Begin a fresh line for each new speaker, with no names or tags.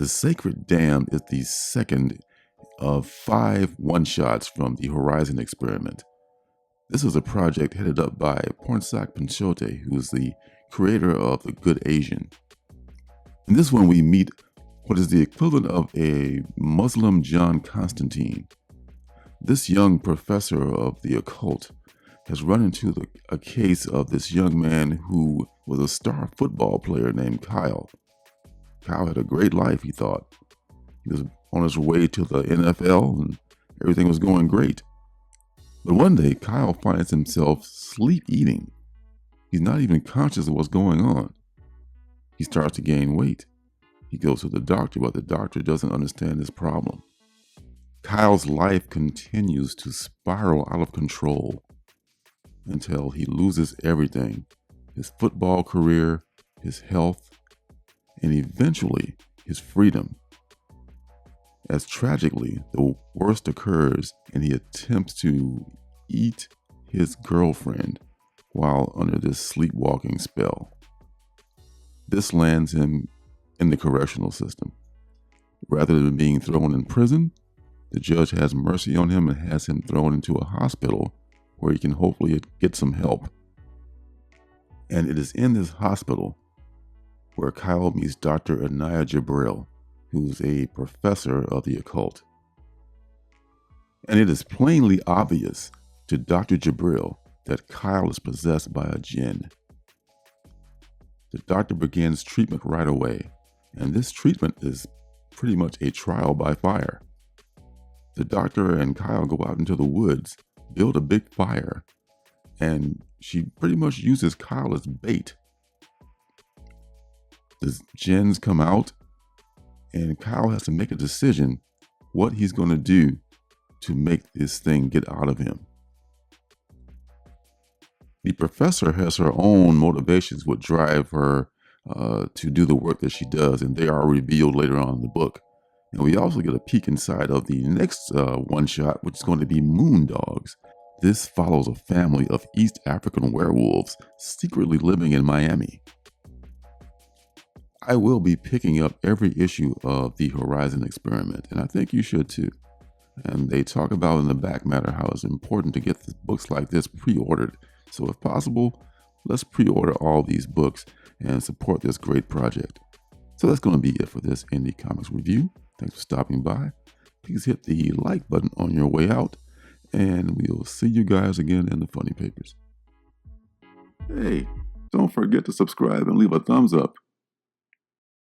Sacred Dam is the second of 5 one-shots from the Horizon experiment. This is a project headed up by Pornsak Panchote, who is the creator of The Good Asian. In this one, we meet what is the equivalent of a Muslim John Constantine. This young professor of the occult has run into a case of this young man who was a star football player named Kyle. Kyle had a great life, he thought. He was on his way to the NFL and everything was going great. But one day, Kyle finds himself sleep eating. He's not even conscious of what's going on. He starts to gain weight. He goes to the doctor, but the doctor doesn't understand his problem. Kyle's life continues to spiral out of control until he loses everything: his football career, his health, and eventually his freedom. As tragically, the worst occurs and he attempts to eat his girlfriend while under this sleepwalking spell. This lands him in the correctional system. Rather than being thrown in prison, the judge has mercy on him and has him thrown into a hospital where he can hopefully get some help. And it is in this hospital where Kyle meets Dr. Anaya Jibril, who's a professor of the occult. And it is plainly obvious to Dr. Jibril that Kyle is possessed by a jinn. The doctor begins treatment right away, and this treatment is pretty much a trial by fire. The doctor and Kyle go out into the woods, build a big fire, and she pretty much uses Kyle as bait. The jinns come out, and Kyle has to make a decision what he's going to do to make this thing get out of him. The professor has her own motivations what drive her to do the work that she does, and they are revealed later on in the book. And we also get a peek inside of the next one-shot, which is going to be Moondogs. This follows a family of East African werewolves secretly living in Miami. I will be picking up every issue of the Horizon experiment, and I think you should too. And they talk about in the back matter how it's important to get books like this pre-ordered. So if possible, let's pre-order all these books and support this great project. So that's going to be it for this Indie Comics review. Thanks for stopping by. Please hit the like button on your way out, and we'll see you guys again in the funny papers. Hey, don't forget to subscribe and leave a thumbs up.